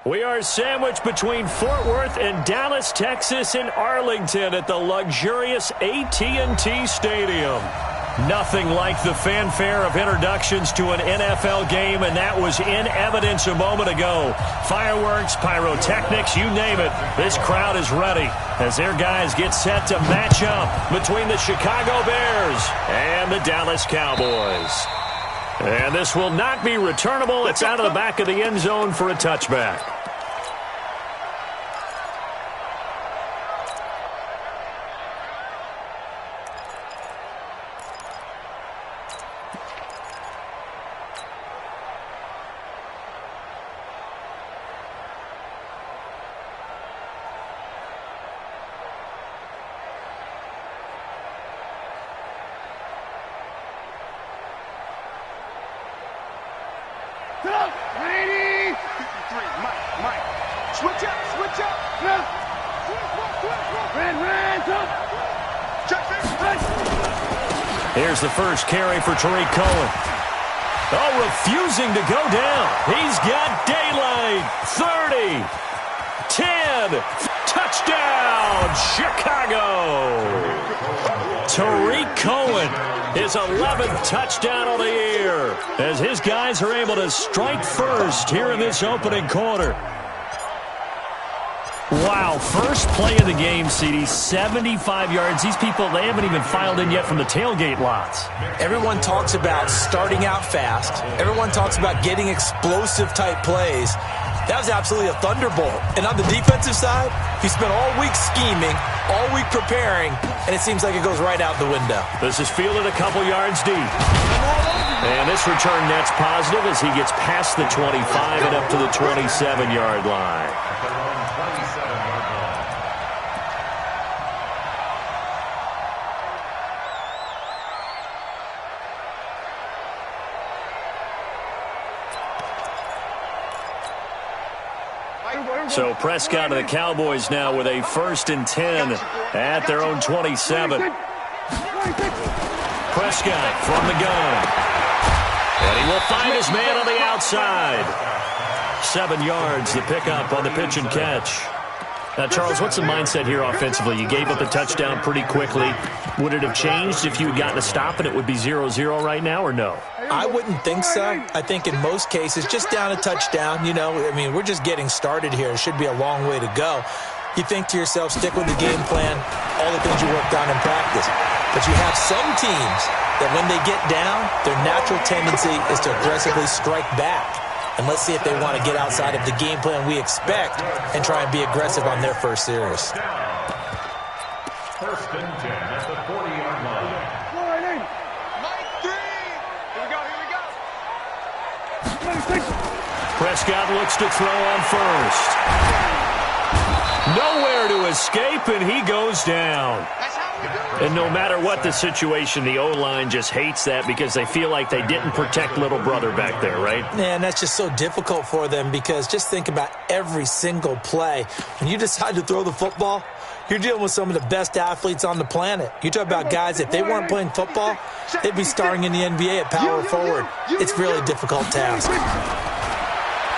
We are sandwiched between Fort Worth and Dallas, Texas, and Arlington at the luxurious AT&T Stadium. Nothing like the fanfare of introductions to an NFL game, and that was in evidence a moment ago. Fireworks, pyrotechnics, you name it. This crowd is ready as their guys get set to match up between the Chicago Bears and the Dallas Cowboys. And this will not be returnable. It's out of the back of the end zone for a touchback. Here's the first carry for Tariq Cohen. Oh, refusing to go down. He's got daylight. 30, 10, touchdown, Chicago. Tariq Cohen, his 11th touchdown of the year, as his guys are able to strike first here in this opening quarter. Wow, first play of the game, CD, 75 yards. These people, they haven't even filed in yet from the tailgate lots. Everyone talks about starting out fast. Everyone talks about getting explosive-type plays. That was absolutely a thunderbolt. And on the defensive side, he spent all week scheming, all week preparing, and it seems like it goes right out the window. This is fielded a couple yards deep. And this return net's positive as he gets past the 25 and up to the 27-yard line. So Prescott and the Cowboys now with a 1st and 10 at their own 27. Prescott from the gun. And he will find his man on the outside. 7 yards, the pickup on the pitch and catch. Now, Charles, what's the mindset here offensively? You gave up a touchdown pretty quickly. Would it have changed if you had gotten a stop and it would be 0-0 right now, or no? I wouldn't think so. I think in most cases, just down a touchdown, you know, I mean, we're just getting started here. It should be a long way to go. You think to yourself, stick with the game plan, all the things you worked on in practice. But you have some teams that when they get down, their natural tendency is to aggressively strike back. And let's see if they want to get outside of the game plan we expect and try and be aggressive on their first series. 1st and 10 at the 40-yard line. Prescott looks to throw on first. Nowhere to escape, and he goes down. And no matter what the situation, the O-line just hates that because they feel like they didn't protect little brother back there, right? Yeah, and that's just so difficult for them because just think about every single play. When you decide to throw the football, you're dealing with some of the best athletes on the planet. You talk about guys, if they weren't playing football, they'd be starring in the NBA at power forward. It's really a difficult task.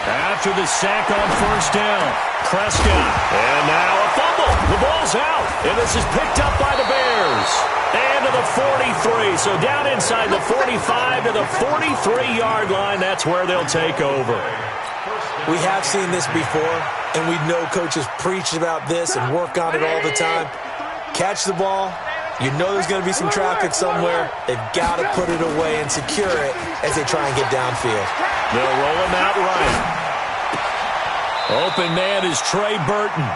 After the sack on first down, Prescott. And now a fumble. The ball's out. And this is picked up by the Bears. And to the 43. So down inside the 45 to the 43-yard line. That's where they'll take over. We have seen this before, and we know coaches preach about this and work on it all the time. Catch the ball. You know there's going to be some traffic somewhere. They've got to put it away and secure it as they try and get downfield. They'll roll him out right. Open man is Trey Burton.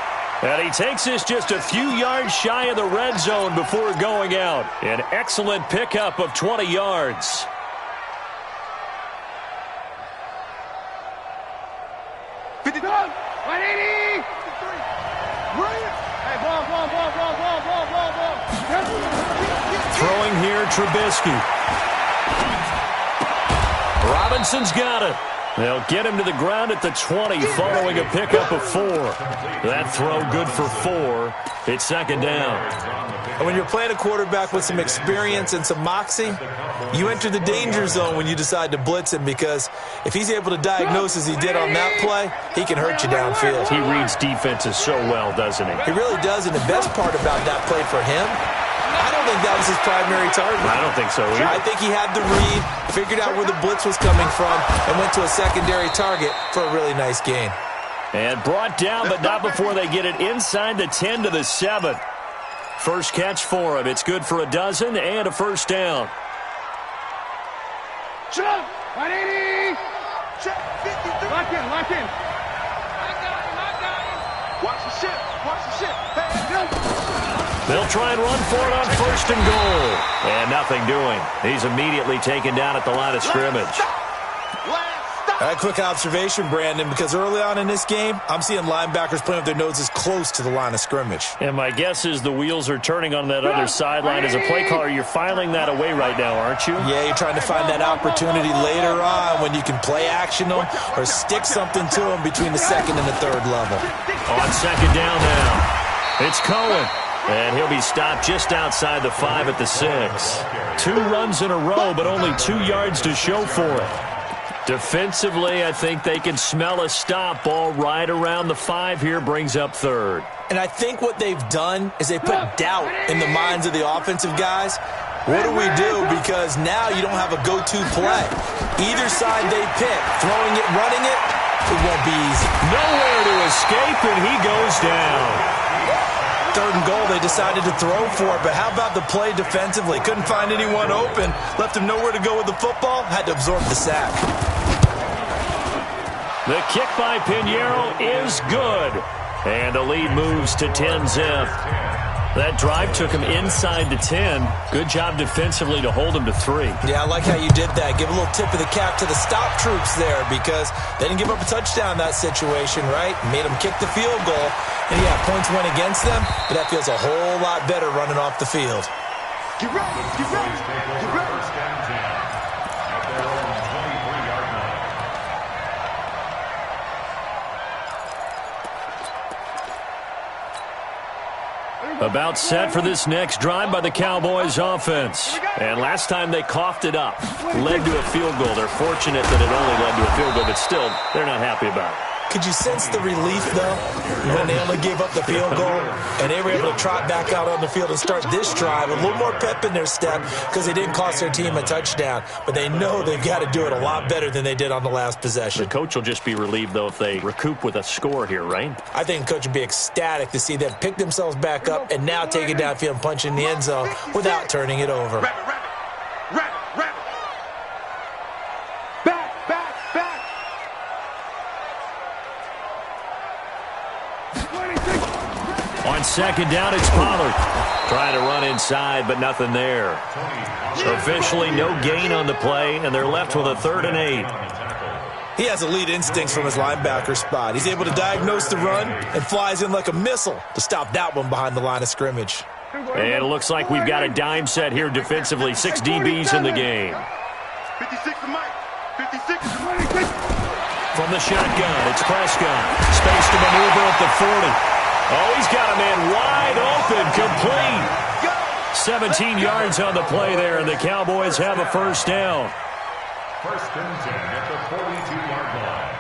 And he takes this just a few yards shy of the red zone before going out. An excellent pickup of 20 yards. Throwing here, Trubisky. Robinson's got it. They'll get him to the ground at the 20 following a pickup of 4. That throw good for 4. It's second down. And when you're playing a quarterback with some experience and some moxie, you enter the danger zone when you decide to blitz him because if he's able to diagnose as he did on that play, he can hurt you downfield. He reads defenses so well, doesn't he? He really does, and the best part about that play for him, I don't think that was his primary target. I don't think so either. I think he had the read, figured out where the blitz was coming from, and went to a secondary target for a really nice gain. And brought down, but not before they get it inside the 10 to the 7. First catch for him. It's good for a dozen and a first down. Lock in. Watch the ship. They'll try and run for it on first and goal. And nothing doing. He's immediately taken down at the line of scrimmage. A quick observation, Brandon, because early on in this game, I'm seeing linebackers playing with their noses close to the line of scrimmage. And my guess is the wheels are turning on that other sideline. As a play caller, you're filing that away right now, aren't you? Yeah, you're trying to find that opportunity later on when you can play action them or stick something to them between the second and the third level. On second down now, it's Cohen. And he'll be stopped just outside the 5 at the 6. 2 runs in a row, but only 2 yards to show for it. Defensively, I think they can smell a stop. Ball right around the 5 here, brings up third. And I think what they've done is they put doubt in the minds of the offensive guys. What do we do? Because now you don't have a go-to play. Either side they pick, throwing it, running it, it won't be easy. Nowhere to escape, and he goes down. Third and goal, they decided to throw for it, but how about the play defensively? Couldn't find anyone open, left him nowhere to go with the football, had to absorb the sack. The kick by Pinheiro is good, and the lead moves to 10-zip. That drive took him inside the 10. Good job defensively to hold him to 3. Yeah, I like how you did that. Give a little tip of the cap to the stop troops there because they didn't give up a touchdown in that situation, right? Made them kick the field goal. And yeah, points went against them, but that feels a whole lot better running off the field. Get ready. About set for this next drive by the Cowboys offense. And last time they coughed it up, led to a field goal. They're fortunate that it only led to a field goal, but still, they're not happy about it. Could you sense the relief, though, when they only gave up the field goal and they were able to trot back out on the field and start this drive, a little more pep in their step because they didn't cost their team a touchdown, but they know they've got to do it a lot better than they did on the last possession. The coach will just be relieved, though, if they recoup with a score here, right? I think the coach would be ecstatic to see them pick themselves back up and now take it downfield and punch in the end zone without turning it over. Wrap it. Back. On second down, it's Pollard. Trying to run inside, but nothing there. Officially, no gain on the play, and they're left with a 3rd and 8. He has elite instincts from his linebacker spot. He's able to diagnose the run and flies in like a missile to stop that one behind the line of scrimmage. And it looks like we've got a dime set here defensively. 6 DBs in the game. 56 to Mike. 56 to Mike. From the shotgun, it's Prescott. Space to maneuver at the 40. Oh, he's got a man wide open, complete. 17 yards on the play there, and the Cowboys have a first down. First and 10 at the 42-yard line.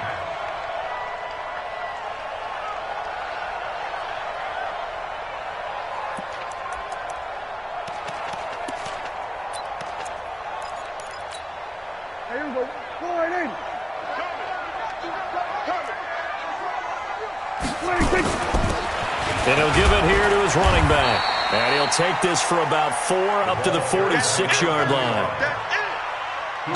Here we go. Go right in. And he'll give it here to his running back. And he'll take this for about 4 up to the 46-yard line.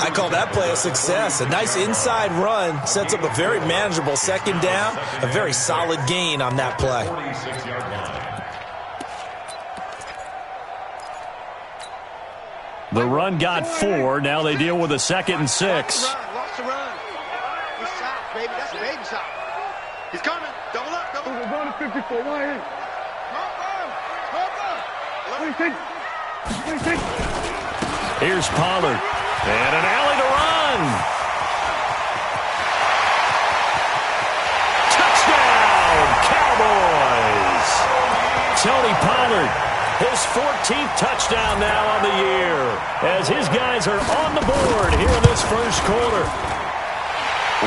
I call that play a success. A nice inside run sets up a very manageable second down. A very solid gain on that play. 46-yard line. The run got 4. Now they deal with a 2nd and 6. Lost the run. He's shot, baby. That's a baby shot. He's coming. Double up. Double up. We're going to 54. Why in? 26. 26. Here's Pollard. And an alley to run. Touchdown, Cowboys. Tony Pollard, his 14th touchdown now on the year, as his guys are on the board here in this first quarter.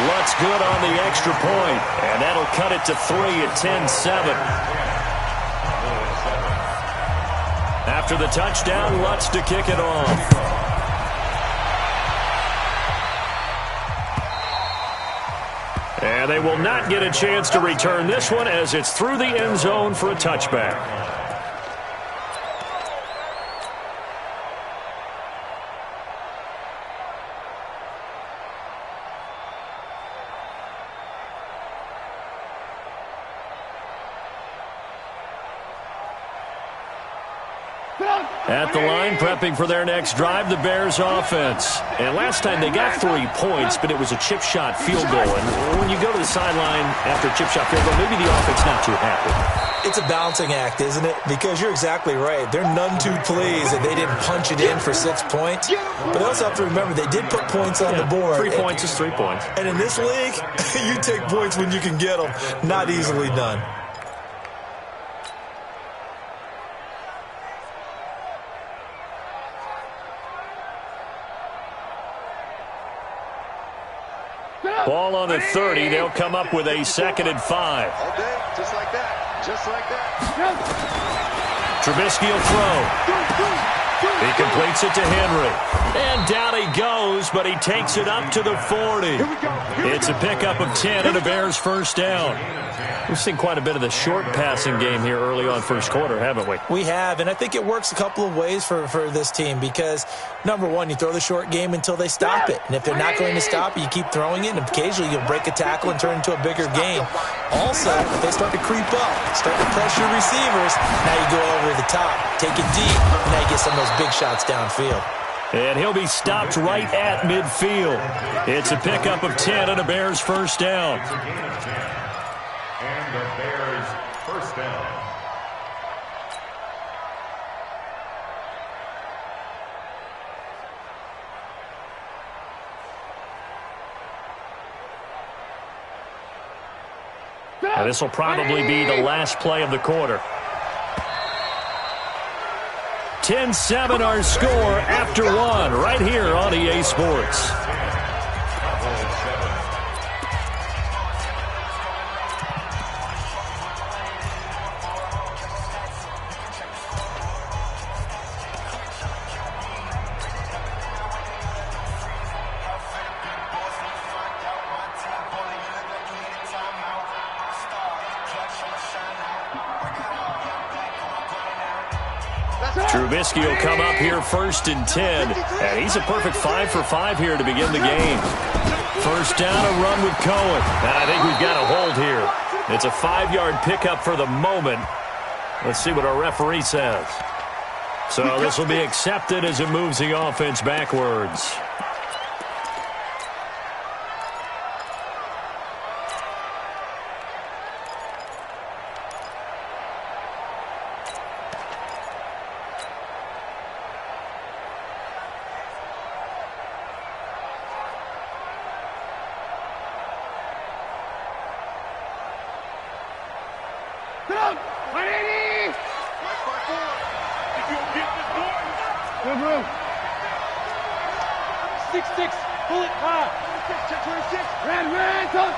Lutz good on the extra point, and that'll cut it to 3 at 10-7. After the touchdown, Lutz to kick it off. And they will not get a chance to return this one as it's through the end zone for a touchback. At the line, prepping for their next drive, the Bears offense. And last time they got 3 points, but it was a chip shot field goal. And when you go to the sideline after a chip shot field goal, maybe the offense not too happy. It's a balancing act, isn't it? Because you're exactly right. They're none too pleased that they didn't punch it in for 6 points. But they also have to remember they did put points on the board. 3 points is 3 points. And in this league, you take points when you can get them. Not easily done. Ball on the 30. They'll come up with a 2nd and 5. All day, just like that. Just like that. Trubisky will throw. He completes it to Henry. And down he goes, but he takes it up to the 40. It's a pickup of 10 and a Bears first down. We've seen quite a bit of the short passing game here early on first quarter, haven't we? We have, and I think it works a couple of ways for this team because, number one, you throw the short game until they stop it. And if they're not going to stop it, you keep throwing it, and occasionally you'll break a tackle and turn it into a bigger game. Also, if they start to creep up, start to pressure receivers, now you go over the top, take it deep, and now you get some of those big shots downfield. And he'll be stopped right at midfield. It's a pickup of 10 and a Bears first down. And the Bears first down. And this will probably be the last play of the quarter. 10-7 our score after 1 right here on EA Sports. Trubisky will come up here 1st and 10. And he's a perfect 5 for 5 here to begin the game. First down, a run with Cohen. And I think we've got a hold here. It's a 5-yard pickup for the moment. Let's see what our referee says. So this will be accepted as it moves the offense backwards. Sit up. 180. Nice fight forward. If you'll get this boy. Good move. 6-6. Pull it high. 26. Red, touch.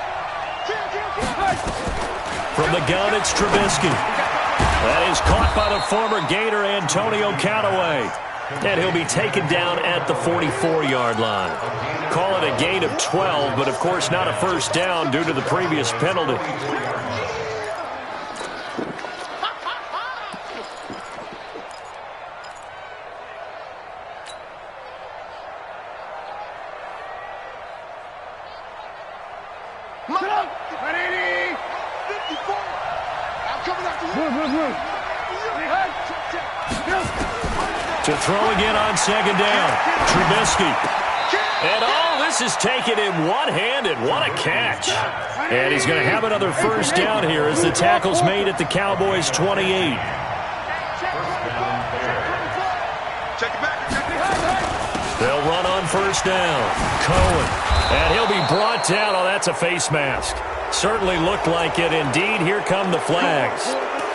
From the gun, it's Trubisky. That is caught by the former Gator Antonio Callaway. And he'll be taken down at the 44-yard line. Call it a gain of 12, but of course not a first down due to the previous penalty. To throw again on second down. Trubisky. And this is taken in one-handed. What a catch. And he's going to have another first down here as the tackle's made at the Cowboys' 28. They'll run on first down. Cohen. And he'll be brought down. Oh, that's a face mask. Certainly looked like it. Indeed, here come the flags.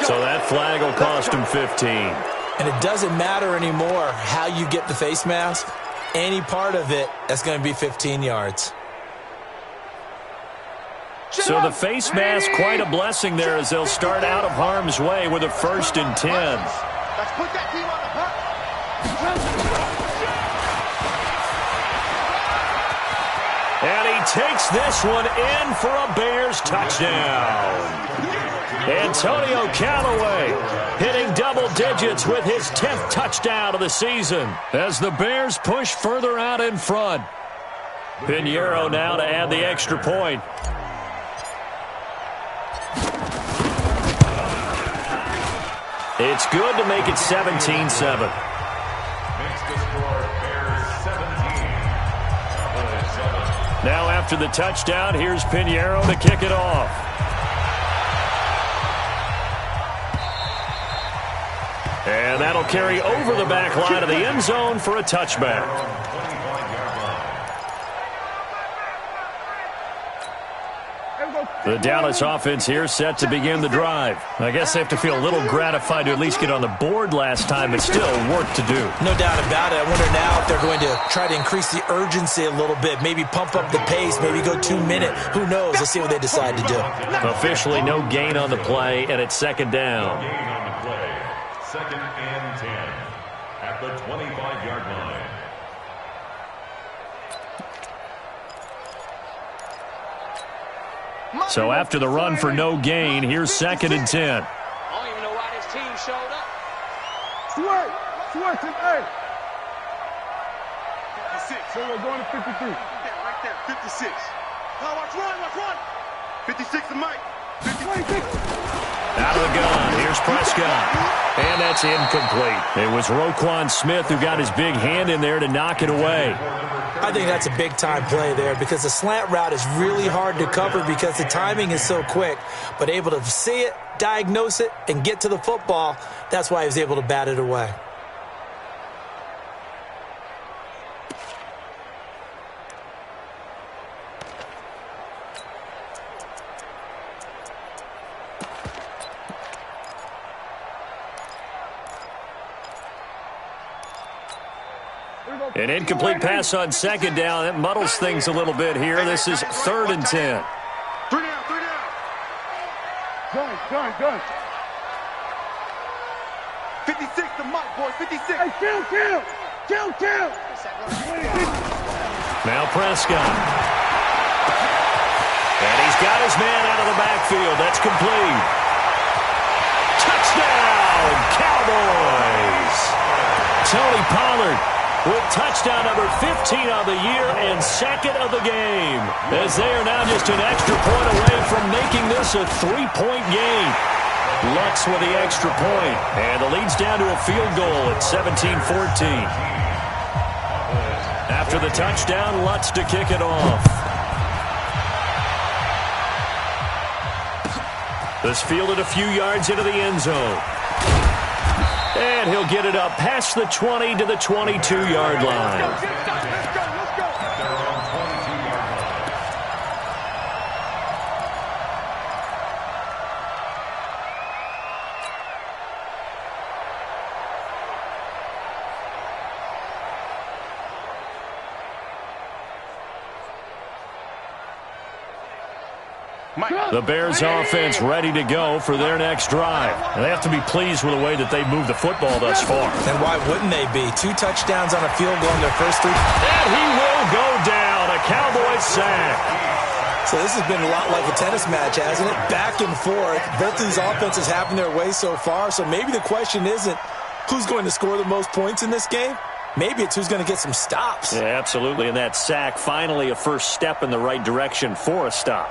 So that flag will cost him 15. And it doesn't matter anymore how you get the face mask. Any part of it, that's going to be 15 yards. So the face mask, quite a blessing there as they'll start out of harm's way with a 1st and 10. Let's put that team on the hunt. And he takes this one in for a Bears touchdown. Antonio Callaway hitting double digits with his 10th touchdown of the season as the Bears push further out in front. Pinheiro now to add the extra point. It's good to make it 17-7. Now after the touchdown, here's Pinheiro to kick it off. And that'll carry over the back line of the end zone for a touchback. The Dallas offense here set to begin the drive. I guess they have to feel a little gratified to at least get on the board last time, but still work to do. No doubt about it. I wonder now if they're going to try to increase the urgency a little bit, maybe pump up the pace, maybe go 2-minute. Who knows? Let's see what they decide to do. Officially no gain on the play, and it's second down. Gain on the play. 2nd and 10 at the 25-yard line. So after the run for no gain, here's 2nd and 10. I don't even know why this team showed up. Switch it, hey. 56. So we're going to 53. Right there, 56. Oh, watch run. 56 to Mike. 56. Out of the gun, here's Prescott. And that's incomplete. It was Roquan Smith who got his big hand in there to knock it away. I think that's a big-time play there because the slant route is really hard to cover because the timing is so quick. But able to see it, diagnose it, and get to the football, that's why he was able to bat it away. An incomplete pass on second down. That muddles things a little bit here. This is 3rd and 10. 3 down. Gun. 56 to Mike, boy. 56. Hey, kill. Now Prescott. And he's got his man out of the backfield. That's complete. Touchdown, Cowboys. Tony Pollard with touchdown number 15 on the year and 2nd of the game, as they are now just an extra point away from making this a 3-point game. Lutz with the extra point, and the lead's down to a field goal at 17-14. After the touchdown, Lutz to kick it off. This fielded a few yards into the end zone. And he'll get it up past the 20 to the 22-yard line. Let's go. The Bears offense ready to go for their next drive. And they have to be pleased with the way that they've moved the football thus far. And why wouldn't they be? 2 touchdowns on a field goal in their first 3. And he will go down. A Cowboys sack. So this has been a lot like a tennis match, hasn't it? Back and forth. Both of these offenses having their way so far. So maybe the question isn't who's going to score the most points in this game. Maybe it's who's going to get some stops. Yeah, absolutely. And that sack, finally a first step in the right direction for a stop.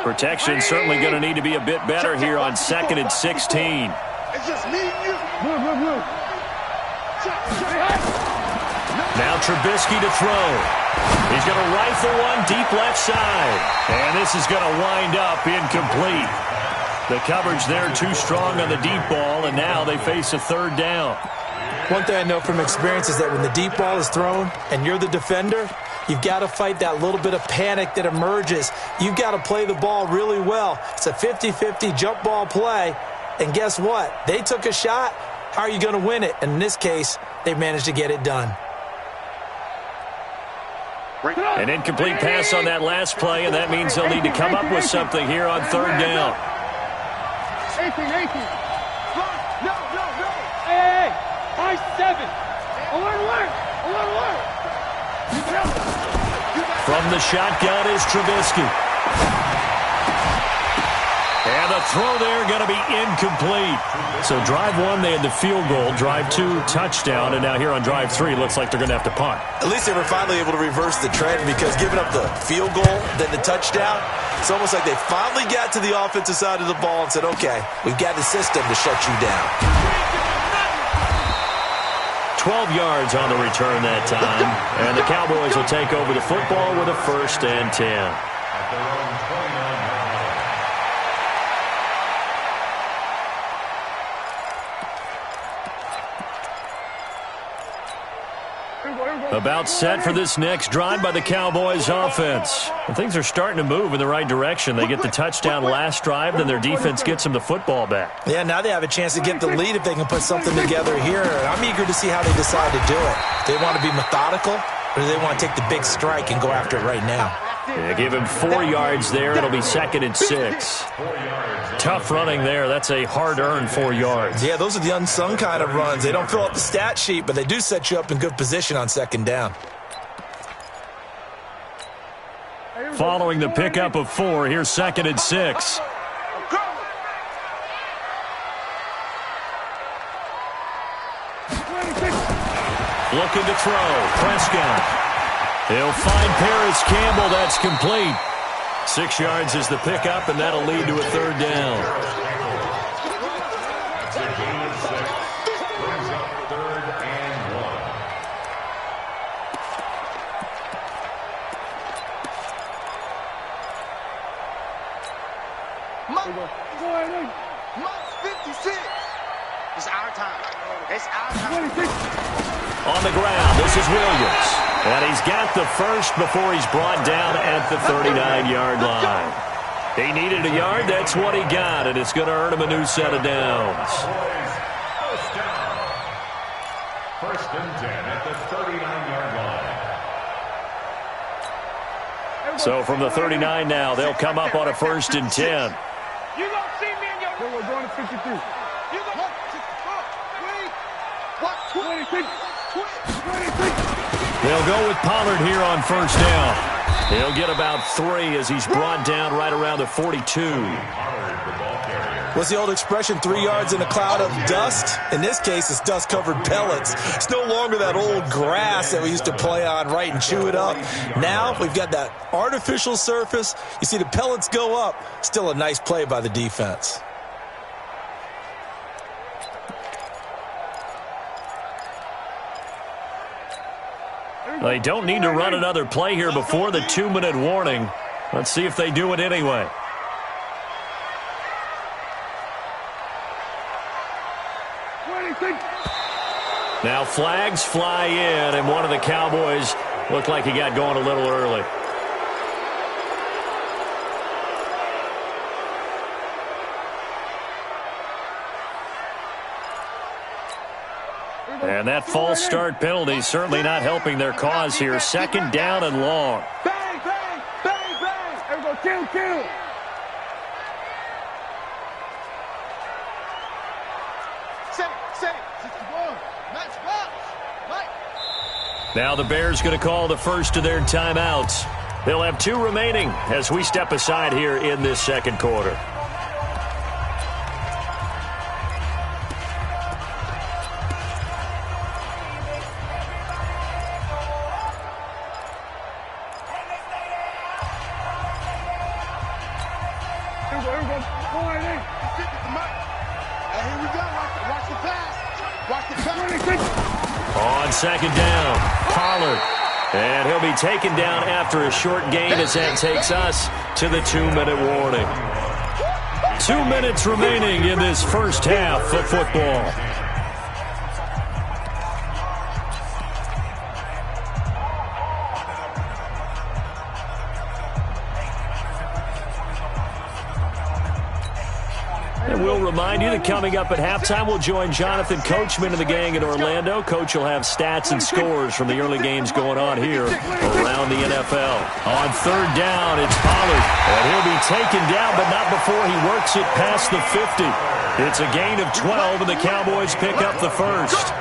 Protection certainly going to need to be a bit better here on 2nd and 16. It's just me and you. Now Trubisky to throw. He's going to rifle one deep left side. And this is going to wind up incomplete. The coverage there too strong on the deep ball, and now they face a 3rd down. One thing I know from experience is that when the deep ball is thrown and you're the defender, you've got to fight that little bit of panic that emerges. You've got to play the ball really well. It's a 50-50 jump ball play. And guess what? They took a shot. How are you going to win it? And in this case, they managed to get it done. An incomplete pass on that last play, and that means they'll need to come up with something here on 3rd down. 18. No. Hey. 5-7. Alert. From the shotgun is Trubisky. And the throw there going to be incomplete. So drive 1, they had the field goal. Drive 2, touchdown. And now here on drive 3, looks like they're going to have to punt. At least they were finally able to reverse the trend, because giving up the field goal, then the touchdown, it's almost like they finally got to the offensive side of the ball and said, okay, we've got the system to shut you down. 12 yards on the return that time. And the Cowboys will take over the football with a 1st and 10. At their own 29-yard line. About set for this next drive by the Cowboys offense. And things are starting to move in the right direction. They get the touchdown last drive, then their defense gets them the football back. Yeah, now they have a chance to get the lead if they can put something together here. I'm eager to see how they decide to do it. Do they want to be methodical, or do they want to take the big strike and go after it right now? Yeah, give him 4 yards there. It'll be 2nd and 6. Tough running there. That's a hard-earned 4 yards. Yeah, those are the unsung kind of runs. They don't fill up the stat sheet, but they do set you up in good position on 2nd down. Following the pickup of 4, here's 2nd and 6. Looking to throw. Prescott. He'll find Paris Campbell. That's complete. 6 yards is the pickup, and that'll lead to a 3rd down. It's a gain of 6. Brings up 3rd and 56. It's our time. It's our time. On the ground, this is Williams. And he's got the first before he's brought down at the 39-yard line. He needed a yard. That's what he got, and it's going to earn him a new set of downs. First down. 1st and 10 at the 39-yard line. So from the 39 now, they'll come up on a 1st and 10. You don't see me in your... We're going to 53. You don't... 26. They'll go with Pollard here on 1st down. He'll get about 3 as he's brought down right around the 42. What's the old expression, 3 yards in a cloud of dust? In this case, it's dust-covered pellets. It's no longer that old grass that we used to play on, right, and chew it up. Now we've got that artificial surface. You see the pellets go up. Still a nice play by the defense. They don't need to run another play here before the 2-minute warning. Let's see if they do it anyway. Now flags fly in, and one of the Cowboys looked like he got going a little early. And that false start penalty certainly not helping their cause here. 2nd down and long. Bang, bang, bang, bang. Kill. Set it. 61. Max box. Mike. Now the Bears going to call the first of their timeouts. They'll have 2 remaining as we step aside here in this second quarter. On second down, Pollard. And he'll be taken down after a short gain as that takes us to the 2-minute warning. 2 minutes remaining in this first half of football. And we'll remind you that coming up at halftime, we'll join Jonathan Coachman and the gang in Orlando. Coach will have stats and scores from the early games going on here around the NFL. On third down, it's Pollard. And he'll be taken down, but not before he works it past the 50. It's a gain of 12, and the Cowboys pick up the first.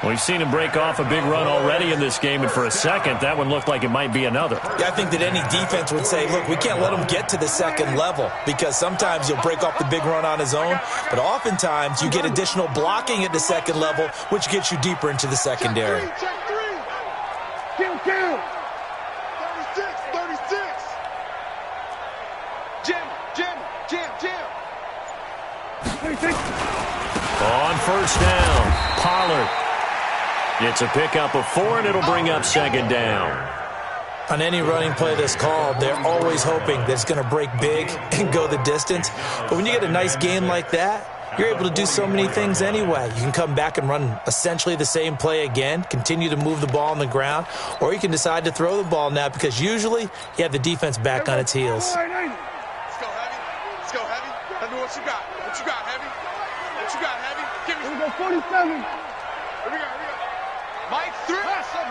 We've seen him break off a big run already in this game, and for a second, that one looked like it might be another. Yeah, I think that any defense would say, look, we can't let him get to the second level because sometimes he'll break off the big run on his own, but oftentimes you get additional blocking at the second level, which gets you deeper into the secondary. Check three. Kill. 36. Jam. On first down, Pollard. It's a pickup of 4, and it'll bring up second down. On any running play that's called, they're always hoping that it's going to break big and go the distance. But when you get a nice game like that, you're able to do so many things anyway. You can come back and run essentially the same play again, continue to move the ball on the ground, or you can decide to throw the ball now because usually you have the defense back on its heels. Let's go, Heavy. Let me what you got. What you got, Heavy? Give me. Here we go, 47. Here we go. Mike, 3. Hustle.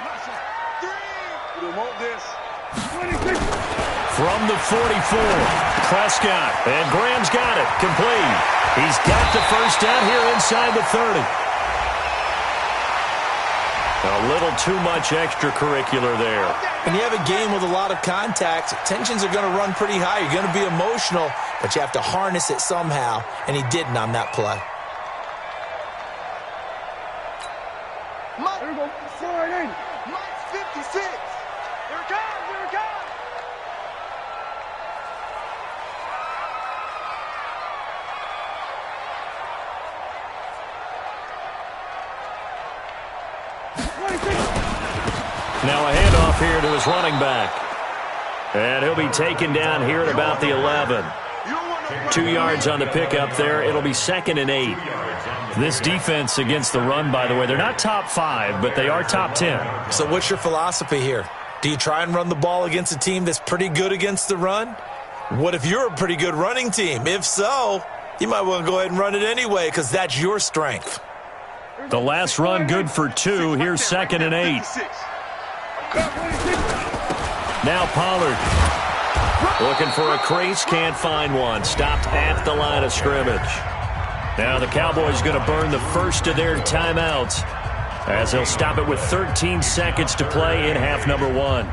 3. We don't want this. 26. From the 44, Prescott. And Graham's got it. Complete. He's got the first down here inside the 30. A little too much extracurricular there. When you have a game with a lot of contact, tensions are going to run pretty high. You're going to be emotional, but you have to harness it somehow, and he didn't on that play. Mike, here we go. 480. Mike, 56. Here it comes. Now a handoff here to his running back. And he'll be taken down here at about the 11. 2 yards on the pickup there. It'll be 2nd and 8. This defense against the run, by the way, they're not top 5, but they are top 10. So what's your philosophy here? Do you try and run the ball against a team that's pretty good against the run? What if you're a pretty good running team? If so, you might well go ahead and run it anyway because that's your strength. The last run good for 2. Here's 2nd and 8. Now Pollard looking for a crease, can't find one. Stopped at the line of scrimmage. Now the Cowboys going to burn the first of their timeouts as they'll stop it with 13 seconds to play in half number 1.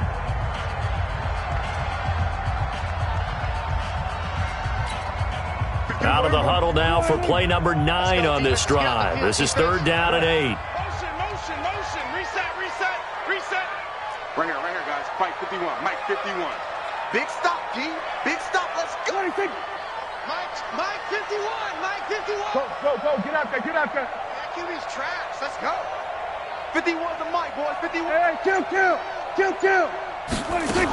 Out of the huddle now for play number 9 on this drive. This is 3rd down and 8. Motion. Reset. Right here, guys. Fight 51. Mike, 51. Big stop, G. Big stop. Let's go. Mike, 51. Go. Get out there. Yeah, QB's trash. Let's go. 51 to Mike, boys. 51. Hey, kill. 26.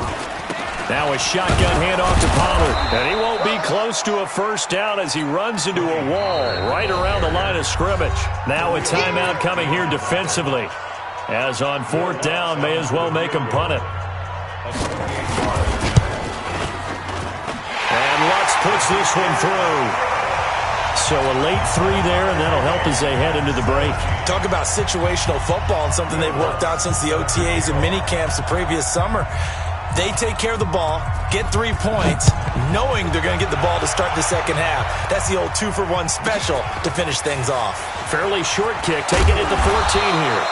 Now a shotgun handoff to Pollard. And he won't be close to a first down as he runs into a wall right around the line of scrimmage. Now a timeout coming here defensively. As on 4th down, may as well make him punt it. And Lutz puts this one through. So a late 3 there, and that'll help as they head into the break. Talk about situational football and something they've worked on since the OTAs and mini camps the previous summer. They take care of the ball, get 3 points, knowing they're going to get the ball to start the second half. That's the old 2-for-1 special to finish things off. Fairly short kick, taking it to 14 here.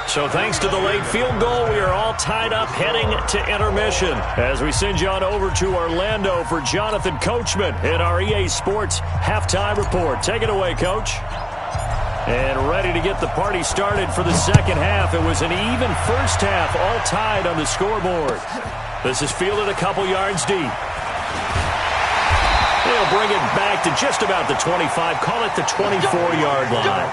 So thanks to the late field goal, we are all tied up heading to intermission as we send you on over to Orlando for Jonathan Coachman in our EA Sports Halftime Report. Take it away, Coach. And ready to get the party started for the second half. It was an even first half, all tied on the scoreboard. This is fielded a couple yards deep. They'll bring it back to just about the 25, call it the 24-yard line.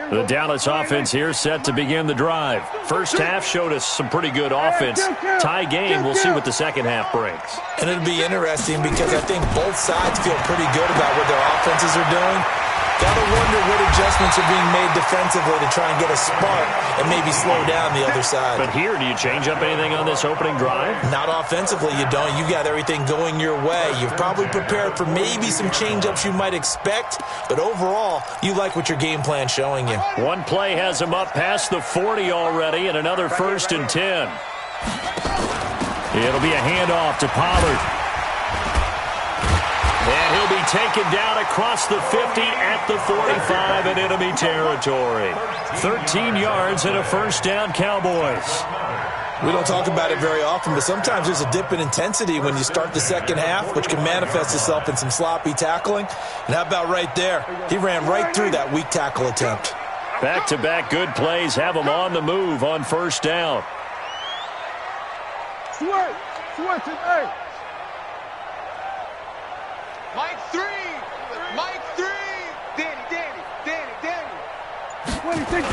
The Dallas offense here set to begin the drive. First half showed us some pretty good offense. Tie game, we'll see what the second half brings. And it'll be interesting because I think both sides feel pretty good about what their offenses are doing. Gotta wonder what adjustments are being made defensively to try and get a spark and maybe slow down the other side. But here, do you change up anything on this opening drive? Not offensively, you don't. You got everything going your way. You've probably prepared for maybe some change-ups you might expect, but overall, you like what your game plan's showing you. One play has him up past the 40 already, and another 1st and 10. It'll be a handoff to Pollard. And he'll be taken down across the 50 at the 45 in enemy territory. 13 yards and a first down, Cowboys. We don't talk about it very often, but sometimes there's a dip in intensity when you start the second half, which can manifest itself in some sloppy tackling. And how about right there? He ran right through that weak tackle attempt. Back-to-back good plays have him on the move on first down. Switch it, hey. Mike 3. Mike 3. Danny. 26.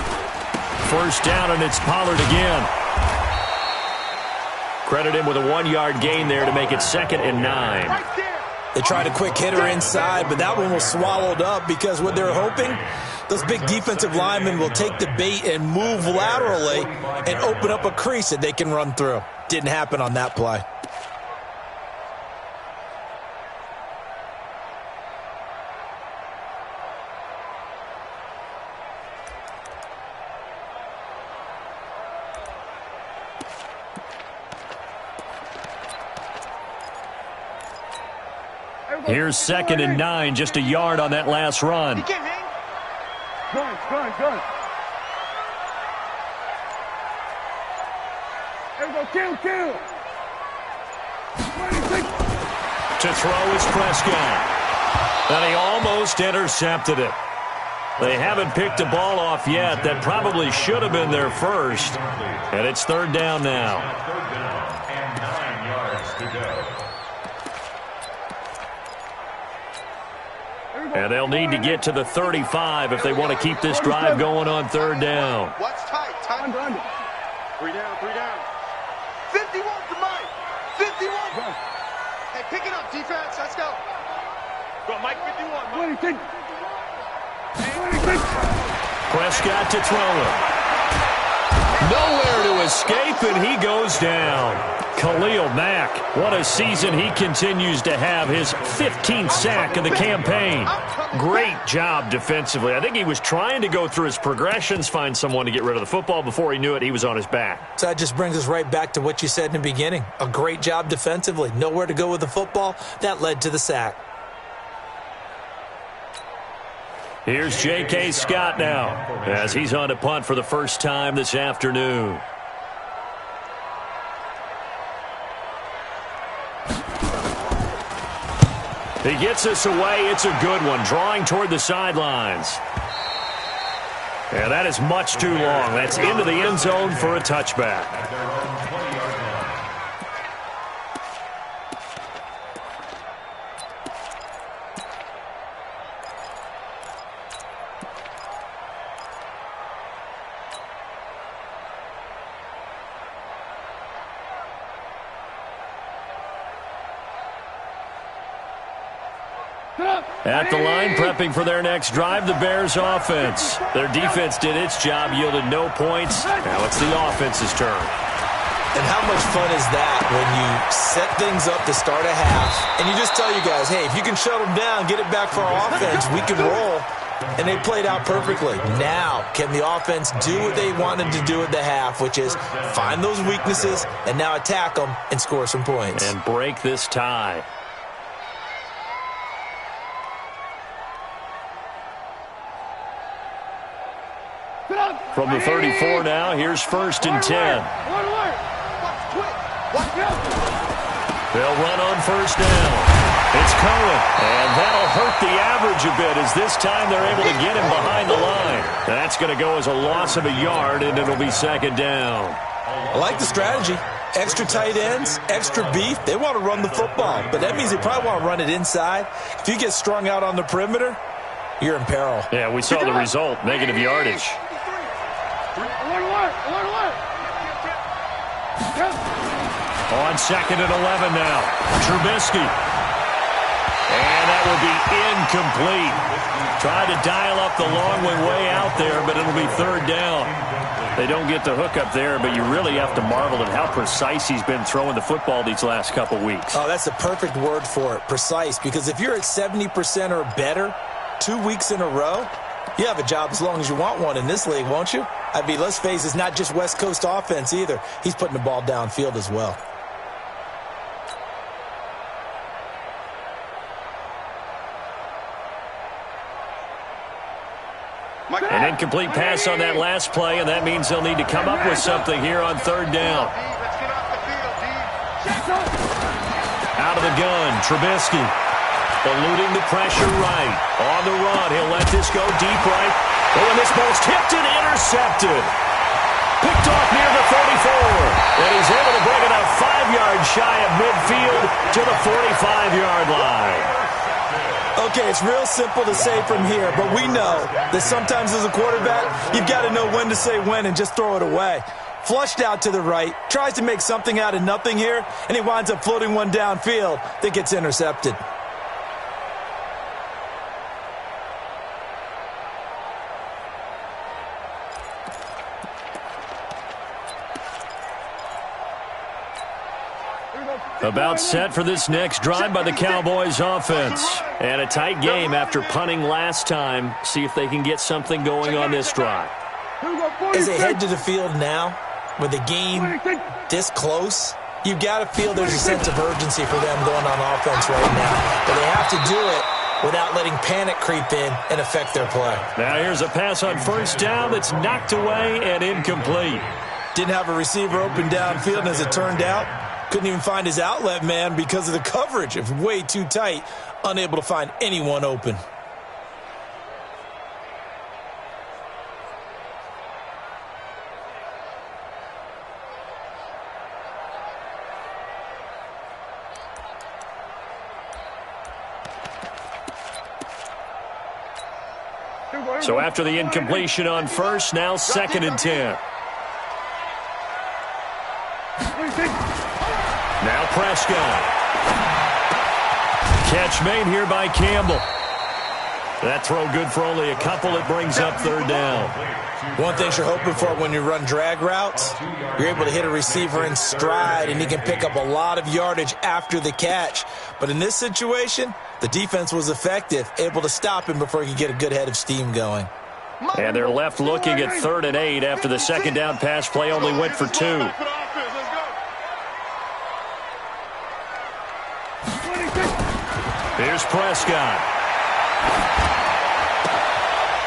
First down, and it's Pollard again. Credit him with a 1-yard gain there to make it 2nd and 9. They tried a quick hitter inside, but that one was swallowed up because what they're hoping, those big defensive linemen will take the bait and move laterally and open up a crease that they can run through. Didn't happen on that play. Here's 2nd and 9, just a yard on that last run. Gun. There we go, kill. 26. To throw is Prescott. And he almost intercepted it. They haven't picked a ball off yet. That probably should have been their first. And it's 3rd down now. 3rd down and 9 yards to go. And they'll need to get to the 35 if they want to keep this drive going on 3rd down. What's tight? Under. 3 down. 51 to Mike. 51. Hey, pick it up, defense. Let's go. Go, Mike 51. 26. Prescott to throw it. Nowhere to escape, and he goes down. Khalil Mack, what a season he continues to have. His 15th sack of the campaign. Great job defensively. I think he was trying to go through his progressions, find someone to get rid of the football. Before he knew it, he was on his back. So that just brings us right back to what you said in the beginning. A great job defensively. Nowhere to go with the football. That led to the sack. Here's J.K. Scott now as he's on to punt for the first time this afternoon. He gets us away. It's a good one. Drawing toward the sidelines. And that is much too long. That's into the end zone for a touchback. At the line, prepping for their next drive, the Bears offense. Their defense did its job, yielded no points. Now it's the offense's turn. And how much fun is that when you set things up to start a half, and you just tell you guys, hey, if you can shut them down, get it back for our offense, we can roll. And they played out perfectly. Now, can the offense do what they wanted to do at the half, which is find those weaknesses and now attack them and score some points. And break this tie. From the 34 now, here's 1st and 10. They'll run on 1st down. It's Cohen, and that'll hurt the average a bit as this time they're able to get him behind the line. That's going to go as a loss of a yard, and it'll be 2nd down. I like the strategy. Extra tight ends, extra beef. They want to run the football, but that means they probably want to run it inside. If you get strung out on the perimeter, you're in peril. Yeah, we saw the result, negative yardage. On 2nd and 11 now. Trubisky. And that will be incomplete. Tried to dial up the long way out there, but it'll be 3rd down. They don't get the hook up there, but you really have to marvel at how precise he's been throwing the football these last couple weeks. Oh, that's the perfect word for it, precise, because if you're at 70% or better 2 weeks in a row, you have a job as long as you want one in this league, won't you? I mean, let's face it, it's not just West Coast offense either. He's putting the ball downfield as well. An incomplete pass on that last play, and that means they'll need to come up with something here on 3rd down. Out of the gun, Trubisky. Eluding the pressure right. On the run, he'll let this go deep right. Oh, and this ball's tipped and intercepted. Picked off near the 34. And he's able to bring it up 5 yards shy of midfield to the 45-yard line. Okay, it's real simple to say from here, but we know that sometimes as a quarterback, you've got to know when to say when and just throw it away. Flushed out to the right, tries to make something out of nothing here, and he winds up floating one downfield that gets intercepted. About set for this next drive by the Cowboys offense. And a tight game after punting last time. See if they can get something going on this drive. As they head to the field now, with the game this close, you've got to feel there's a sense of urgency for them going on offense right now. But they have to do it without letting panic creep in and affect their play. Now here's a pass on 1st down that's knocked away and incomplete. Didn't have a receiver open downfield, and as it turned out, couldn't even find his outlet man because of the coverage. It's way too tight, unable to find anyone open. So after the incompletion on 1st, now 2nd and 10. Now Prescott. Catch made here by Campbell. That throw good for only a couple. It brings up 3rd down. One thing you're hoping for when you run drag routes, you're able to hit a receiver in stride, and he can pick up a lot of yardage after the catch. But in this situation, the defense was effective, able to stop him before he could get a good head of steam going. And they're left looking at 3rd and 8 after the 2nd down pass play only went for 2. Here's Prescott.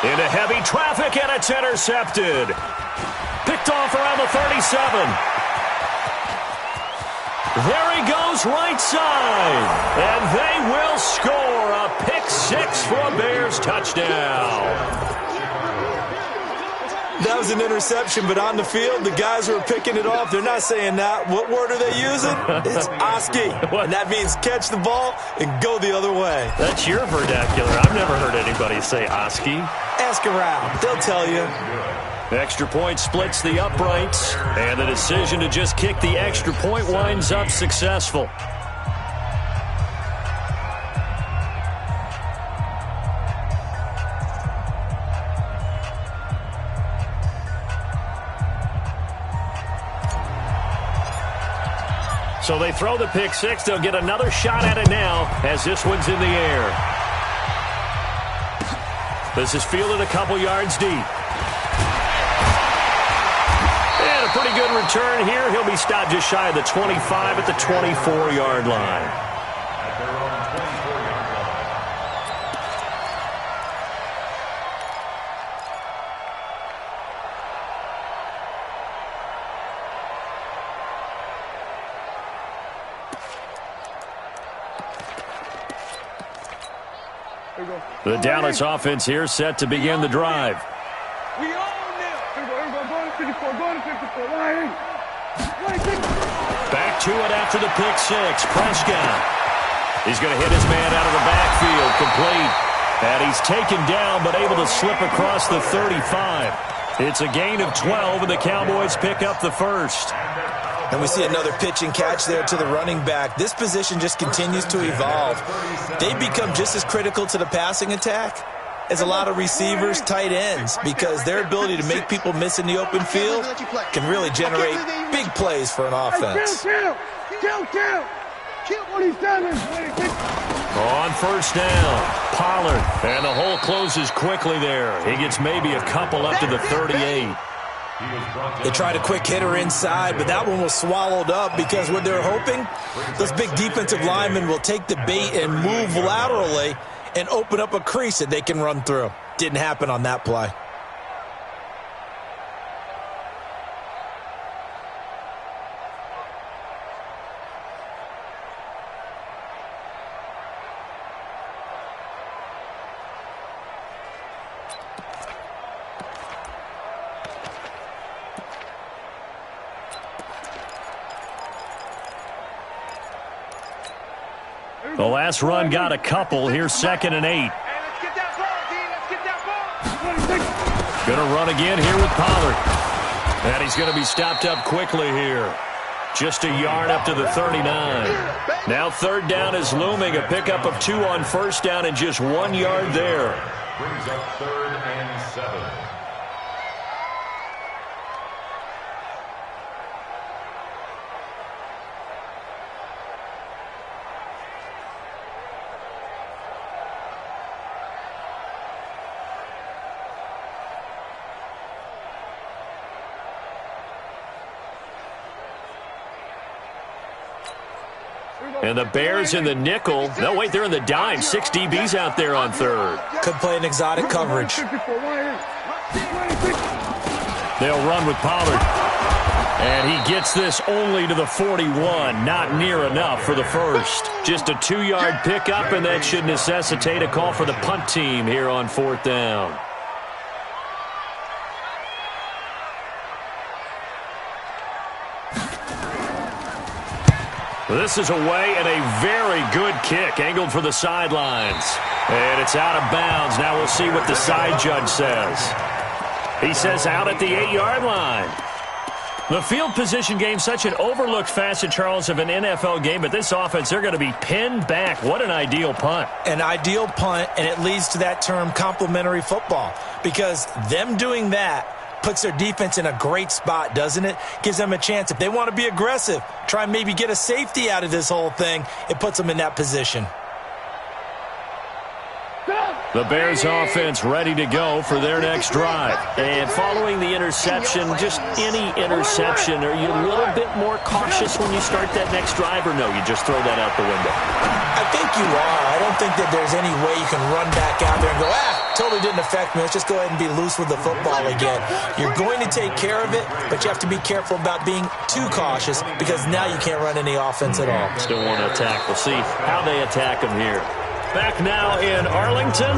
Into heavy traffic, and it's intercepted. Picked off around the 37. There he goes, right side. And they will score a pick 6 for a Bears touchdown. That was an interception, but on the field, the guys who are picking it off, they're not saying that. What word are they using? It's Oski, and that means catch the ball and go the other way. That's your vernacular. I've never heard anybody say Oski. Ask around. They'll tell you. Extra point splits the uprights, and the decision to just kick the extra point winds up successful. So they throw the pick six. They'll get another shot at it now as this one's in the air. This is fielded a couple yards deep. And a pretty good return here. He'll be stopped just shy of the 25 at the 24-yard line. The Dallas offense here set to begin the drive. We own them. Go to 54. Go to 54. Line. Back to it after the pick six. Prescott. He's going to hit his man out of the backfield. Complete. And he's taken down but able to slip across the 35. It's a gain of 12 and the Cowboys pick up the first. And we see another pitch and catch there to the running back. This position just continues to evolve. They become just as critical to the passing attack as a lot of receivers, tight ends, because their ability to make people miss in the open field can really generate big plays for an offense. Kill what he's done. On first down, Pollard. And the hole closes quickly there. He gets maybe a couple up to the 38. They tried a quick hitter inside, but that one was swallowed up because what they're hoping, those big defensive linemen will take the bait and move laterally and open up a crease that they can run through. Didn't happen on that play. The last run got a couple. Here's 2nd and 8. Hey, let's get that ball, D. Let's get that ball. Going to run again here with Pollard. And he's going to be stopped up quickly here. Just a yard up to the 39. Now 3rd down is looming. A pickup of 2 on first down and just 1 yard there. Brings up 3rd and 7. And the Bears in the nickel. No, wait, they're in the dime. 6 DBs out there on 3rd. Could play an exotic coverage. They'll run with Pollard. And he gets this only to the 41. Not near enough for the first. Just a 2-yard pickup, and that should necessitate a call for the punt team here on 4th down. This is away and a very good kick, angled for the sidelines. And it's out of bounds. Now we'll see what the side judge says. He says out at the 8-yard line. The field position game, such an overlooked facet, Charles, of an NFL game, but this offense, they're going to be pinned back. What an ideal punt. An ideal punt, and it leads to that term complementary football, because them doing that puts their defense in a great spot, doesn't it? Gives them a chance. If they want to be aggressive, try and maybe get a safety out of this whole thing, it puts them in that position. The Bears offense ready to go for their next drive. And following the interception, just any interception, are you a little bit more cautious when you start that next drive, or no, you just throw that out the window? I think you are. I don't think that there's any way you can run back out there and go, totally didn't affect me. Let's just go ahead and be loose with the football again. You're going to take care of it, but you have to be careful about being too cautious, because now you can't run any offense at all. Still want to attack. We'll see how they attack them here. Back now in Arlington.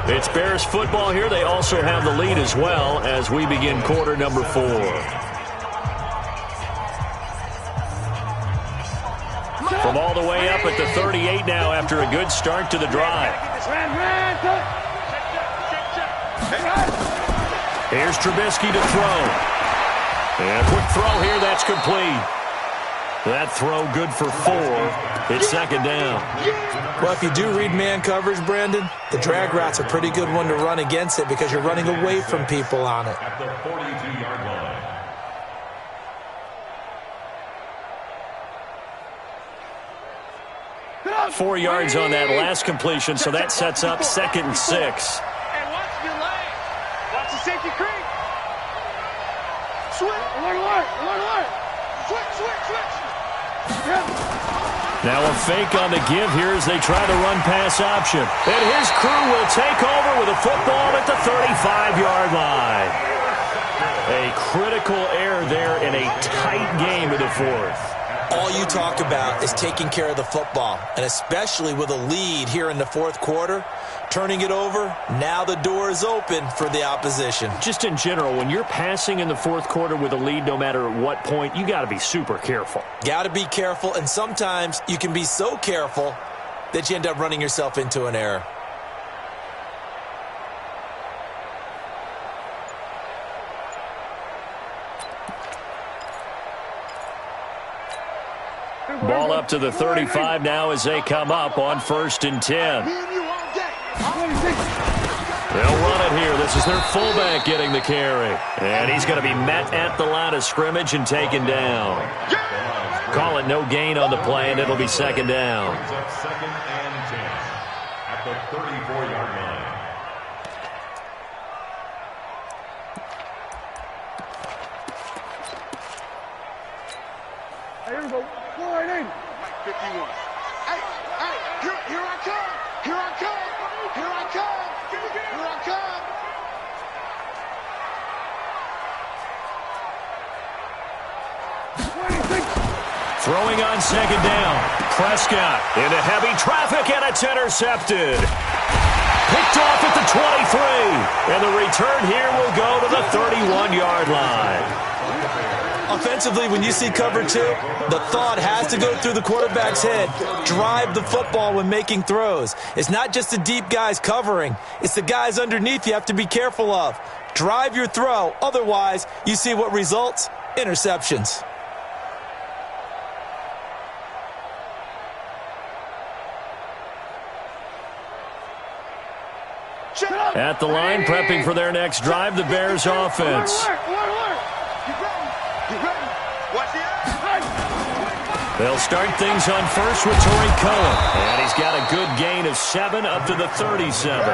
It's Bears football here. They also have the lead as well as we begin quarter number 4. From all the way up at the 38 now after a good start to the drive. Here's Trubisky to throw. And a quick throw here. That's complete. That throw good for 4. It's 2nd down. Well, if you do read man coverage, Brandon, the drag route's a pretty good one to run against it because you're running away from people on it. At the 42-yard line. 4 yards on that last completion, so that sets up 2nd and 6. Hey, watch your lane. Watch the safety creep. Switch. Alert. Switch. Now a fake on the give here as they try the run-pass option. And his crew will take over with a football at the 35-yard line. A critical error there in a tight game in the 4th. All you talk about is taking care of the football, and especially with a lead here in the 4th quarter, turning it over, now the door is open for the opposition. Just in general, when you're passing in the 4th quarter with a lead, no matter at what point, you got to be super careful. Got to be careful, and sometimes you can be so careful that you end up running yourself into an error. Ball up to the 35 now as they come up on 1st and 10. They'll run it here. This is their fullback getting the carry. And he's going to be met at the line of scrimmage and taken down. Call it no gain on the play, and it'll be 2nd down. 2nd and 10 at the 34-yard line. Here we go. 4-8. 51. Hey, here I come. Throwing on 2nd down. Prescott into heavy traffic, and it's intercepted. Picked off at the 23. And the return here will go to the 31-yard line. Offensively, when you see cover 2, the thought has to go through the quarterback's head. Drive the football when making throws. It's not just the deep guys covering. It's the guys underneath you have to be careful of. Drive your throw. Otherwise, you see what results? Interceptions. At the line, prepping for their next drive, the Bears offense. They'll start things on first with Torrey Cohen. And he's got a good gain of 7 up to the 37.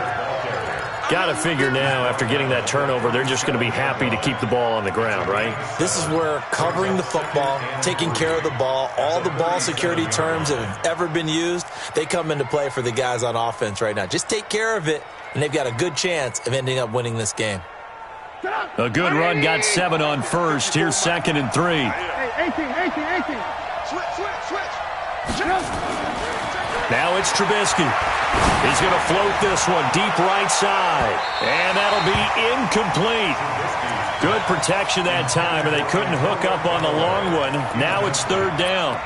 Got to figure now, after getting that turnover, they're just going to be happy to keep the ball on the ground, right? This is where covering the football, taking care of the ball, all the ball security terms that have ever been used, they come into play for the guys on offense right now. Just take care of it, and they've got a good chance of ending up winning this game. A good run, got 7 on first. Here's 2nd and 3. Hey, 18. Switch. Now it's Trubisky. He's going to float this one deep right side. And that'll be incomplete. Good protection that time, and they couldn't hook up on the long one. Now it's 3rd down.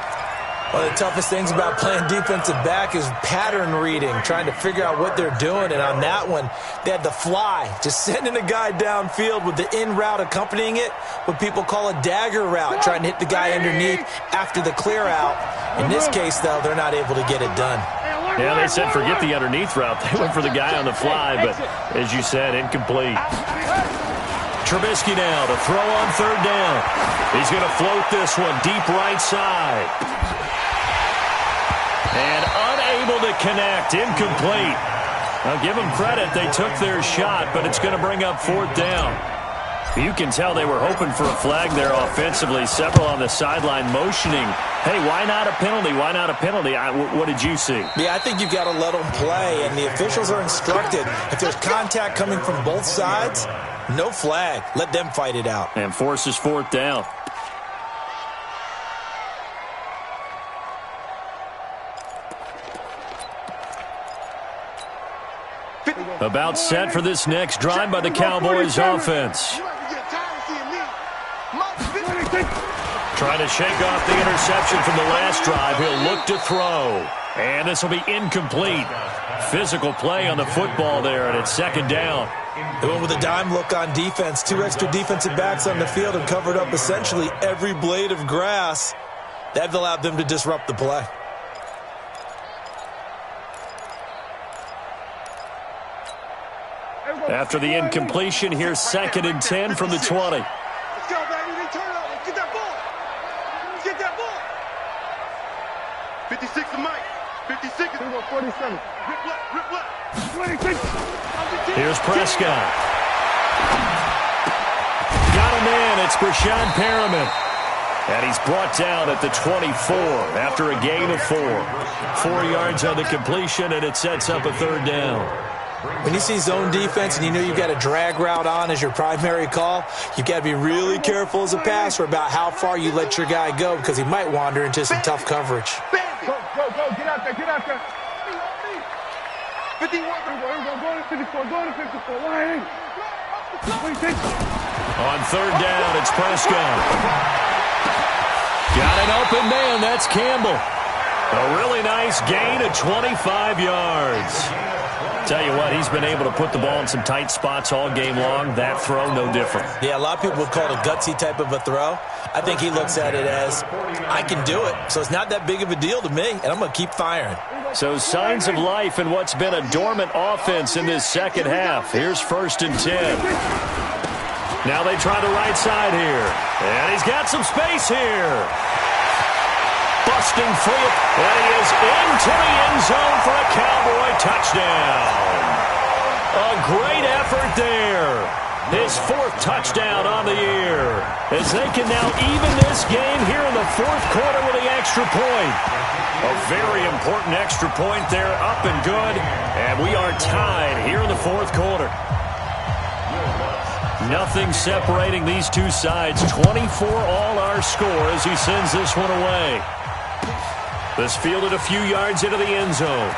One of the toughest things about playing defensive back is pattern reading, trying to figure out what they're doing. And on that one, they had the fly, just sending a guy downfield with the in route accompanying it, what people call a dagger route, trying to hit the guy underneath after the clear out. In this case, though, they're not able to get it done. Yeah, they said forget the underneath route. They went for the guy on the fly, but as you said, incomplete. Trubisky now to throw on 3rd down. He's going to float this one deep right side. And unable to connect, incomplete. Now give them credit, they took their shot, but it's going to bring up 4th down. You can tell they were hoping for a flag there offensively. Several on the sideline motioning, hey, why not a penalty? Why not a penalty? What did you see? Yeah, I think you've got to let them play, and the officials are instructed. If there's contact coming from both sides, no flag. Let them fight it out. And forces 4th down. About set for this next drive by the Cowboys offense. Trying to shake off the interception from the last drive. He'll look to throw. And this will be incomplete. Physical play on the football there, and it's 2nd down. They went with a dime look on defense. 2 extra defensive backs on the field and covered up essentially every blade of grass. That allowed them to disrupt the play. After the incompletion, here's 2nd and 10 from the 20. Let's go, baby. They turn it over. Let's get that ball. Let's get that ball. 56 to Mike. 50 seconds. Here we go, 47. Rip left. 26. Here's Prescott. Got him in. It's Brashad Perriman. And he's brought down at the 24 after a gain of 4. 4 yards on the completion, and it sets up a third down. When you see zone defense and you know you've got a drag route on as your primary call, you've got to be really careful as a passer about how far you let your guy go because he might wander into some tough coverage. Go. Get out there. 51. Here we go. Go to 54. Go to 54. Line. 26. On third down, it's Prescott. Got an open man. That's Campbell. A really nice gain of 25 yards. Tell you what, he's been able to put the ball in some tight spots all game long. That throw, no different. Yeah, a lot of people would call it a gutsy type of a throw. I think he looks at it as, I can do it, so it's not that big of a deal to me, and I'm going to keep firing. So signs of life in what's been a dormant offense in this second half. Here's 1st and 10. Now they try the right side here. And he's got some space here. Busting free, and he is into the end zone for a Cowboy touchdown. A great effort there. His 4th touchdown on the year. As they can now even this game here in the 4th quarter with the extra point. A very important extra point there, up and good. And we are tied here in the 4th quarter. Nothing separating these two sides. 24 all our score as he sends this one away. This fielded a few yards into the end zone.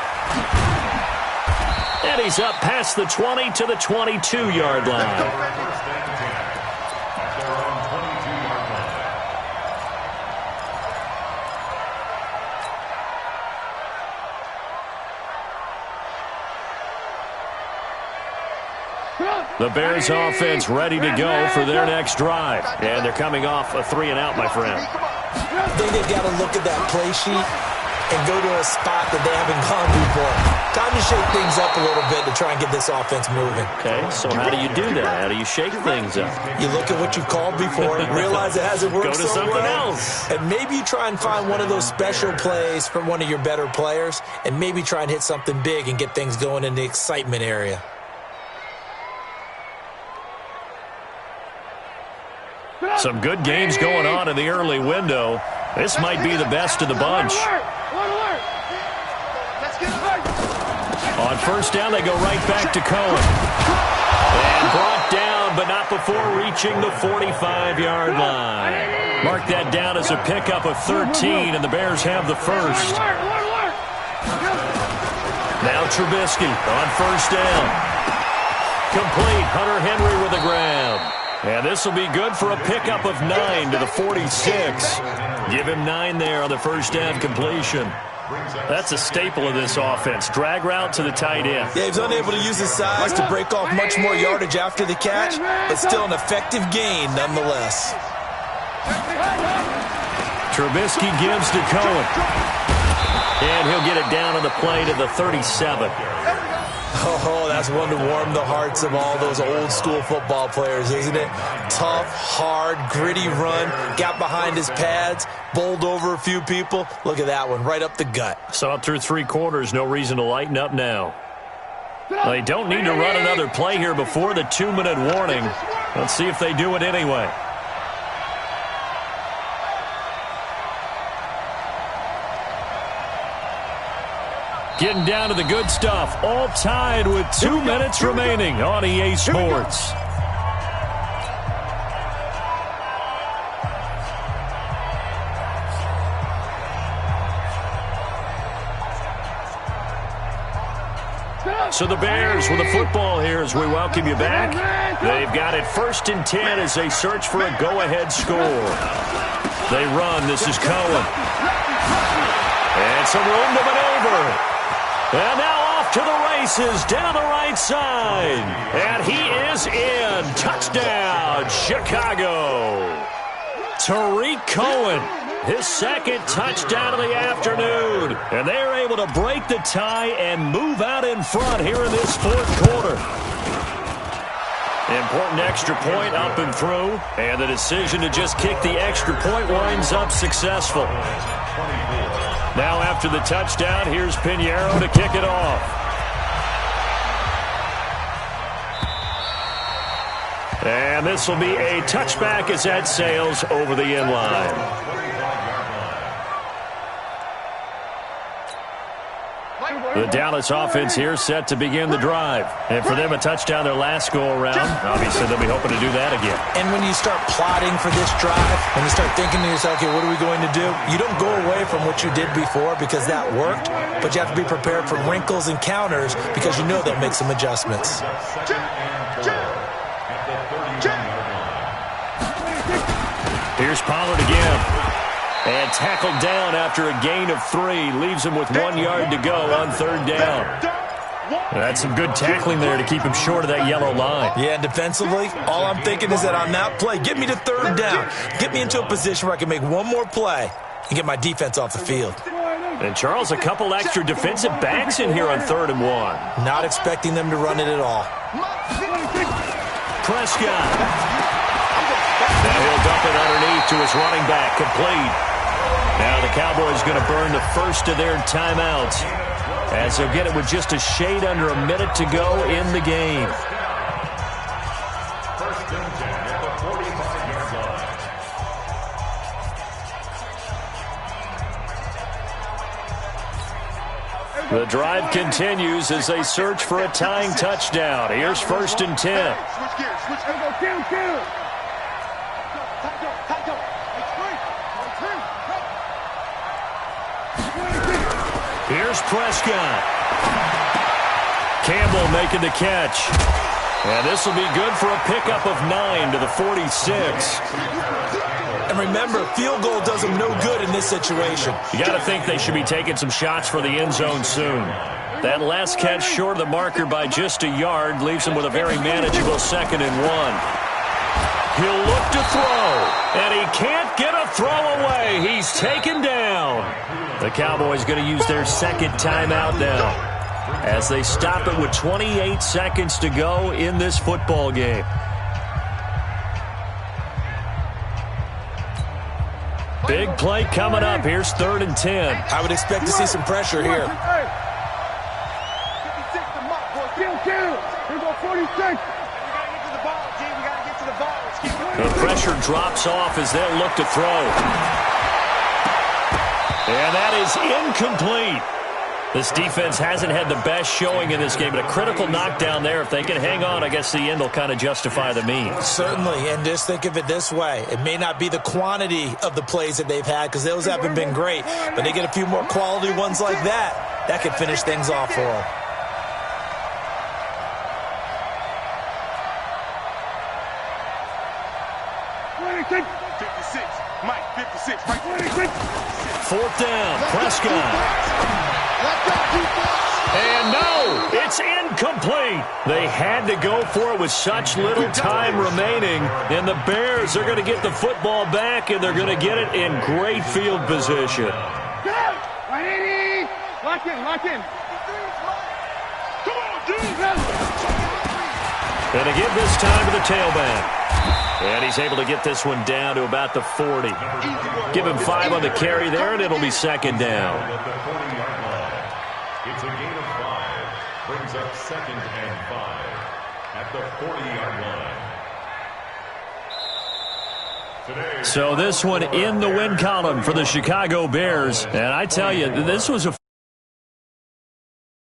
And he's up past the 20 to the 22-yard line. The Bears offense ready to go for their next drive. And they're coming off a 3-and-out, my friend. I think they've got to look at that play sheet and go to a spot that they haven't gone before. Time to shake things up a little bit to try and get this offense moving. Okay, so how do you do that? How do you shake things up? You look at what you've called before, realize it hasn't worked Go to so something well, else. and maybe you try and find one of those special plays from one of your better players, and maybe try and hit something big and get things going in the excitement area. Some good games going on in the early window. This might be the best of the bunch. On 1st down, they go right back to Cohen. And brought down, but not before reaching the 45-yard line. Mark that down as a pickup of 13, and the Bears have the first. Now Trubisky on 1st down. Complete. Hunter Henry with a grab. And this will be good for a pickup of 9 to the 46. Give him 9 there on the 1st down completion. That's a staple of this offense. Drag route to the tight end. Yeah, he's unable to use his size to break off much more yardage after the catch, but still an effective gain nonetheless. Trubisky gives to Cohen. And he'll get it down on the play to the 37. Oh, that's one to warm the hearts of all those old-school football players, isn't it? Tough, hard, gritty run, got behind his pads, bowled over a few people. Look at that one, right up the gut. So up through 3 quarters, no reason to lighten up now. They don't need to run another play here before the 2-minute warning. Let's see if they do it anyway. Getting down to the good stuff. All tied with 2 minutes remaining on EA Sports. So the Bears with the football here as we welcome you back. They've got it 1st and 10 as they search for a go-ahead score. They run. This is Cohen. And some room to maneuver. And now off to the races down the right side. And he is in. Touchdown, Chicago. Tariq Cohen, his 2nd touchdown of the afternoon. And they are able to break the tie and move out in front here in this 4th quarter. Important extra point up and through. And the decision to just kick the extra point winds up successful. Now after the touchdown, here's Pinheiro to kick it off. And this will be a touchback as that sails over the end line. The Dallas offense here set to begin the drive. And for them, a touchdown their last go-around. Obviously, they'll be hoping to do that again. And when you start plotting for this drive, when you start thinking to yourself, okay, what are we going to do? You don't go away from what you did before because that worked, but you have to be prepared for wrinkles and counters because you know they'll make some adjustments. Here's Pollard again. And tackled down after a gain of 3. Leaves him with 1 yard to go on 3rd down. That's some good tackling there to keep him short of that yellow line. Yeah, and defensively, all I'm thinking is that on that play, get me to 3rd down. Get me into a position where I can make one more play and get my defense off the field. And, Charles, a couple extra defensive backs in here on 3rd and 1. Not expecting them to run it at all. Prescott. Now he'll dump it underneath to his running back, complete. Now the Cowboys going to burn the first of their timeouts as they'll get it with just a shade under a minute to go in the game. The drive continues as they search for a tying touchdown. Here's 1st and 10. Here's Prescott. Campbell making the catch. And this will be good for a pickup of 9 to the 46. And remember, field goal does them no good in this situation. You got to think they should be taking some shots for the end zone soon. That last catch short of the marker by just a yard leaves him with a very manageable 2nd and 1. He'll look to throw, and he can't get a throw away. He's taken down. The Cowboys going to use their 2nd timeout now as they stop it with 28 seconds to go in this football game. Big play coming up. Here's 3rd and 10. I would expect to see some pressure here. Here go 46. The pressure drops off as they'll look to throw. And that is incomplete. This defense hasn't had the best showing in this game, but a critical knockdown there. If they can hang on, I guess the end will kind of justify the means. Certainly, and just think of it this way. It may not be the quantity of the plays that they've had because those haven't been great, but they get a few more quality ones like that. That could finish things off for them. Mike, 56, right 26. 4th down, Prescott. And no, it's incomplete. They had to go for it with such little time remaining. And the Bears are going to get the football back, and they're going to get it in great field position. Lock in, lock in. Come on, dude. And to give this time to the tailback. And he's able to get this one down to about the 40. Give him 5 on the carry there, and it'll be 2nd down. It's a gain of 5. Brings up 2nd and 5 at the 40-yard line. So this one in the win column for the Chicago Bears. And I tell you, this was a